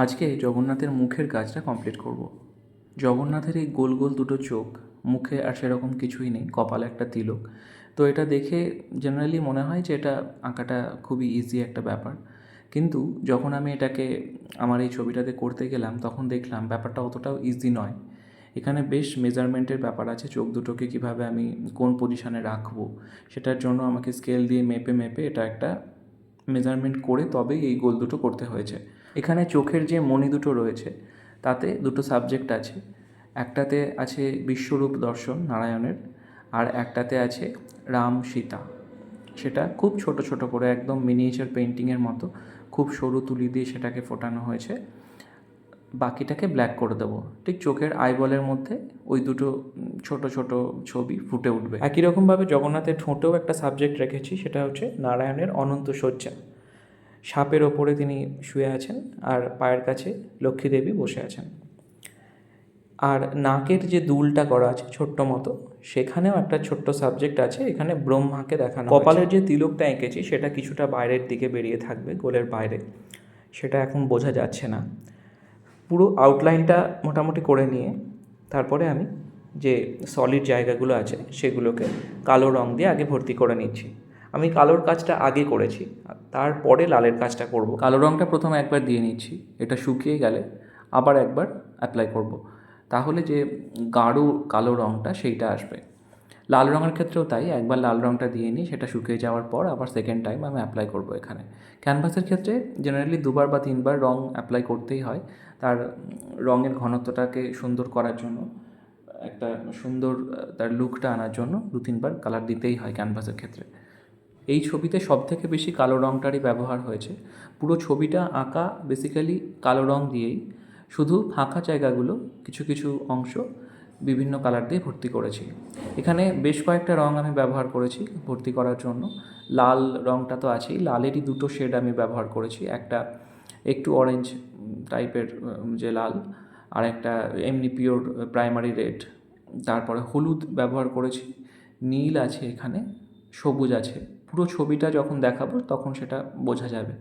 আজকে জগন্নাথের মুখের কাজটা কমপ্লিট করব। জগন্নাথের এই গোল গোল দুটো চোখ, মুখে আর সেরকম কিছুই নেই, কপালে একটা তিলক। তো এটা দেখে জেনারেলি মনে হয় যে এটা আঁকাটা খুবই ইজি একটা ব্যাপার, কিন্তু যখন আমি এটাকে আমার এই ছবিটাতে করতে গেলাম তখন দেখলাম ব্যাপারটা অতটাও ইজি নয়। এখানে বেশ মেজারমেন্টের ব্যাপার আছে, চোখ দুটোকে কীভাবে আমি কোন পজিশানে রাখবো সেটার জন্য আমাকে স্কেল দিয়ে মেপে মেপে এটা একটা মেজারমেন্ট করে তবেই এই গোল দুটো করতে হয়েছে। এখানে চোখের যে মণি দুটো রয়েছে তাতে দুটো সাবজেক্ট আছে। একটাতে আছে বিশ্বরূপ দর্শন নারায়ণের, আর একটাতে আছে রাম সীতা। সেটা খুব ছোট ছোট করে একদম মিনিয়েচার পেন্টিংয়ের মতো খুব সরু তুলি দিয়ে সেটাকে ফোটানো হয়েছে। বাকিটাকে ব্ল্যাক করে দেবো, ঠিক চোখের আইবলের মধ্যে ওই দুটো ছোট ছোট ছবি ফুটে উঠবে। একই রকমভাবে জগন্নাথের ঠোঁটেও একটা সাবজেক্ট রেখেছি, সেটা হচ্ছে নারায়ণের অনন্ত শয্যা। সাপের ওপরে তিনি শুয়ে আছেন আর পায়ের কাছে লক্ষ্মী দেবী বসে আছেন। আর নাকের যে দুলটা করা আছে ছোট্ট মতো, সেখানেও একটা ছোট্ট সাবজেক্ট আছে, এখানে ব্রহ্মাকে দেখানো। কপালের যে তিলকটা এঁকেছি সেটা কিছুটা বাইরের দিকে বেরিয়ে থাকবে, গোলের বাইরে, সেটা এখন বোঝা যাচ্ছে না। পুরো আউটলাইনটা মোটামুটি করে নিয়ে তারপরে আমি যে সলিড জায়গাগুলো আছে সেগুলোকে কালো রং দিয়ে আগে ভর্তি করে নিচ্ছি। আমি কালোর কাজটা আগে করেছি, তারপরে লালের কাজটা করব। কালো রংটা প্রথমে একবার দিয়ে নিচ্ছি, এটা শুকিয়ে গেলে আবার একবার অ্যাপ্লাই করব, তাহলে যে গাঢ় কালো রংটা সেইটা আসবে। লাল রঙের ক্ষেত্রেও তাই, একবার লাল রঙটা দিয়ে নিই, সেটা শুকিয়ে যাওয়ার পর আবার সেকেন্ড টাইম আমি অ্যাপ্লাই করব এখানে। ক্যানভাসের ক্ষেত্রে জেনারেলি 2বার বা 3বার রং অ্যাপ্লাই করতেই হয়, তার রঙের ঘনত্বটাকে সুন্দর করার জন্য, একটা সুন্দর তার লুকটা আনার জন্য 2-3বার কালার দিতেই হয় ক্যানভাসের ক্ষেত্রে। এই ছবিতে সবথেকে বেশি কালো রঙটারই ব্যবহার হয়েছে। পুরো ছবিটা আঁকা বেসিক্যালি কালো রং দিয়েই, শুধু ফাঁকা জায়গাগুলো কিছু কিছু অংশ বিভিন্ন কালার দিয়ে ভর্তি করেছি। এখানে বেশ কয়েকটা রং আমি ব্যবহার করেছি ভর্তি করার জন্য। লাল রংটা তো আছেই, লালেরই দুটো শেড আমি ব্যবহার করেছি, একটা একটু অরেঞ্জ টাইপের যে লাল, আর একটা এমনি পিওর প্রাইমারি রেড। তারপরে হলুদ ব্যবহার করেছি, নীল আছে এখানে, সবুজ আছে। পুরো ছবিটা যখন দেখাবো তখন সেটা বোঝা যাবে।